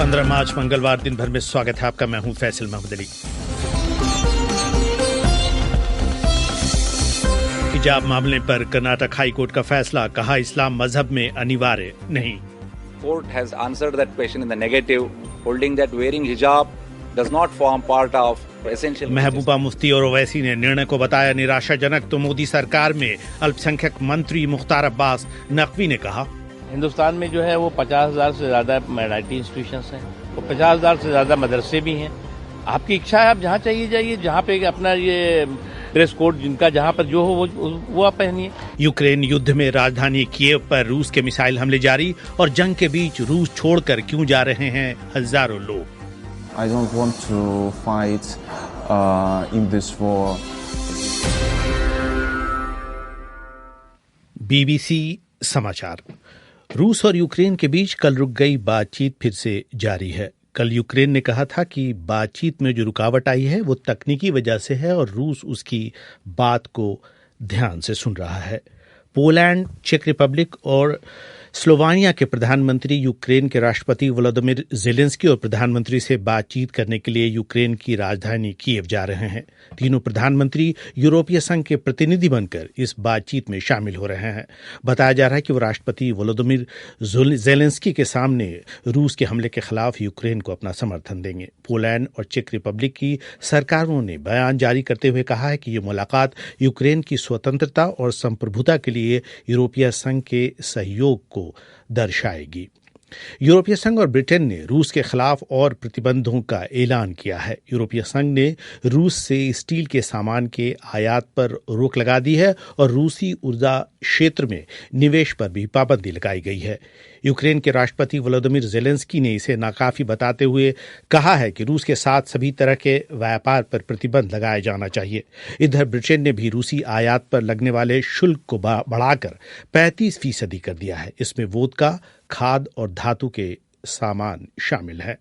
15 मार्च मंगलवार दिन भर में स्वागत है आपका। मैं हूं फैसल मोहम्मद अली। हिजाब मामले पर कर्नाटक हाई कोर्ट का फैसला, कहा इस्लाम मजहब में अनिवार्य नहीं। Court has answered that question in the negative, holding that wearing hijab does not form part of essential. Mehbooba Mufti और ओवैसी ने निर्णय को बताया निराशाजनक, तो मोदी सरकार में अल्पसंख्यक मंत्री मुख्तार अब्बास नकवी ने कहा हिंदुस्तान में जो है वो 50,000 से ज्यादा माइनॉरिटी इंस्टीट्यूशंस हैं, वो 50,000 से ज्यादा मदरसे भी हैं। आपकी इच्छा है, आप जहाँ चाहिए जाइए, जहाँ पे अपना ये ड्रेस कोड जिनका जहाँ पर जो हो वो आप पहनिए। यूक्रेन युद्ध में राजधानी कीव पर रूस के मिसाइल हमले जारी, और जंग के बीच रूस छोड़कर क्यों जा रहे हैं हजारों लोग। I don't want to fight in this war. BBC समाचार। रूस और यूक्रेन के बीच कल रुक गई बातचीत फिर से जारी है। कल यूक्रेन ने कहा था कि बातचीत में जो रुकावट आई है वो तकनीकी वजह से है और रूस उसकी बात को ध्यान से सुन रहा है। पोलैंड, चेक रिपब्लिक और स्लोवानिया के प्रधानमंत्री यूक्रेन के राष्ट्रपति वोलोदिमिर ज़ेलेंस्की और प्रधानमंत्री से बातचीत करने के लिए यूक्रेन की राजधानी कीव जा रहे हैं। तीनों प्रधानमंत्री यूरोपीय संघ के प्रतिनिधि बनकर इस बातचीत में शामिल हो रहे हैं। बताया जा रहा है कि वो राष्ट्रपति वोलोदिमिर ज़ेलेंस्की के सामने रूस के हमले के खिलाफ यूक्रेन को अपना समर्थन देंगे। पोलैंड और चेक रिपब्लिक की सरकारों ने बयान जारी करते हुए कहा है कि ये मुलाकात यूक्रेन की स्वतंत्रता और संप्रभुता के लिए यूरोपीय संघ के सहयोग को दर्शाएगी। यूरोपीय संघ और ब्रिटेन ने रूस के खिलाफ और प्रतिबंधों का ऐलान किया है। यूरोपीय संघ ने रूस से स्टील के सामान के आयात पर रोक लगा दी है और रूसी ऊर्जा क्षेत्र में निवेश पर भी पाबंदी लगाई गई है। यूक्रेन के राष्ट्रपति वोलोदिमिर ज़ेलेंस्की ने इसे नाकाफी बताते हुए कहा है कि रूस के साथ सभी तरह के व्यापार पर प्रतिबंध लगाया जाना चाहिए। इधर ब्रिटेन ने भी रूसी आयात पर लगने वाले शुल्क को बढ़ाकर 35% कर दिया है। इसमें वोदका, खाद और धातु के सामान शामिल है।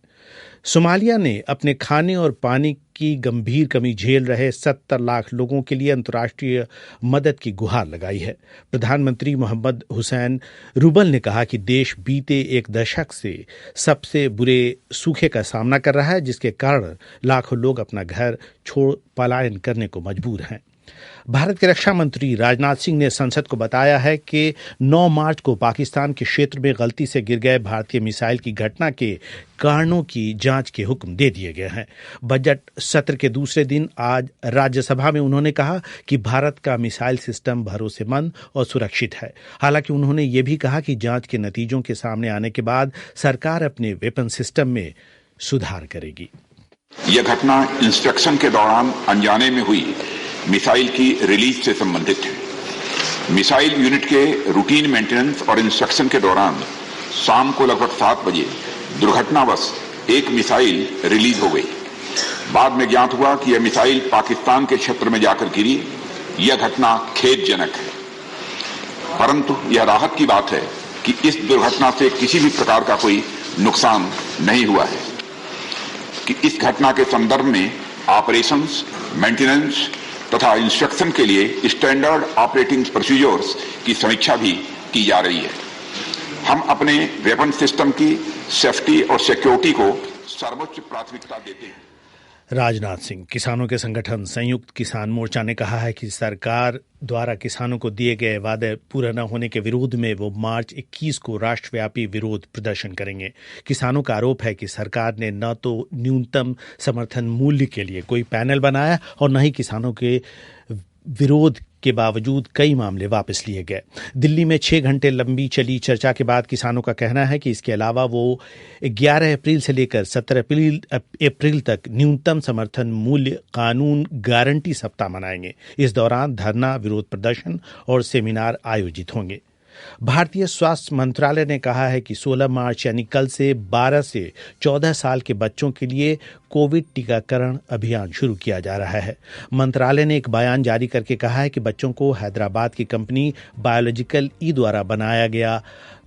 सोमालिया ने अपने खाने और पानी की गंभीर कमी झेल रहे 70 लाख लोगों के लिए अंतर्राष्ट्रीय मदद की गुहार लगाई है। प्रधानमंत्री मोहम्मद हुसैन रूबल ने कहा कि देश बीते एक दशक से सबसे बुरे सूखे का सामना कर रहा है, जिसके कारण लाखों लोग अपना घर छोड़ पलायन करने को मजबूर हैं। भारत के रक्षा मंत्री राजनाथ सिंह ने संसद को बताया है कि 9 मार्च को पाकिस्तान के क्षेत्र में गलती से गिर गए भारतीय मिसाइल की घटना के कारणों की जांच के हुक्म दे दिए गए हैं। बजट सत्र के दूसरे दिन आज राज्यसभा में उन्होंने कहा कि भारत का मिसाइल सिस्टम भरोसेमंद और सुरक्षित है। हालांकि उन्होंने ये भी कहा कि जांच के नतीजों के सामने आने के बाद सरकार अपने वेपन सिस्टम में सुधार करेगी। यह घटना इंस्पेक्शन के दौरान अनजाने में हुई मिसाइल की रिलीज से संबंधित है। मिसाइल यूनिट के रूटीन मेंटेनेंस और इंस्पेक्शन के दौरान शाम को लगभग 7 बजे दुर्घटनावश एक मिसाइल रिलीज हो गई। बाद में ज्ञात हुआ कि यह मिसाइल पाकिस्तान के क्षेत्र में जाकर गिरी। यह घटना खेदजनक है, परंतु यह राहत की बात है कि इस दुर्घटना से किसी भी प्रकार का कोई नुकसान नहीं हुआ है। कि इस घटना के संदर्भ में ऑपरेशंस, मेंटेनेंस तथा इंस्ट्रक्शन के लिए स्टैंडर्ड ऑपरेटिंग प्रोसीजर्स की समीक्षा भी की जा रही है। हम अपने वेपन सिस्टम की सेफ्टी और सिक्योरिटी को सर्वोच्च प्राथमिकता देते हैं। राजनाथ सिंह। किसानों के संगठन संयुक्त किसान मोर्चा ने कहा है कि सरकार द्वारा किसानों को दिए गए वादे पूरा न होने के विरोध में वो मार्च 21 को राष्ट्रव्यापी विरोध प्रदर्शन करेंगे। किसानों का आरोप है कि सरकार ने न तो न्यूनतम समर्थन मूल्य के लिए कोई पैनल बनाया और न ही किसानों के विरोध के बावजूद कई मामले वापस लिए गए। दिल्ली में 6 घंटे लंबी चली चर्चा के बाद किसानों का कहना है कि इसके अलावा वो 11 अप्रैल से लेकर 17 अप्रैल तक न्यूनतम समर्थन मूल्य कानून गारंटी सप्ताह मनाएंगे। इस दौरान धरना, विरोध प्रदर्शन और सेमिनार आयोजित होंगे। भारतीय स्वास्थ्य मंत्रालय ने कहा है कि 16 मार्च यानी कल से 12 से 14 साल के बच्चों के लिए कोविड टीकाकरण अभियान शुरू किया जा रहा है। मंत्रालय ने एक बयान जारी करके कहा है कि बच्चों को हैदराबाद की कंपनी बायोलॉजिकल ई द्वारा बनाया गया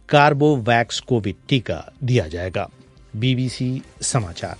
कार्बोवैक्स कोविड टीका दिया जाएगा। BBC समाचार।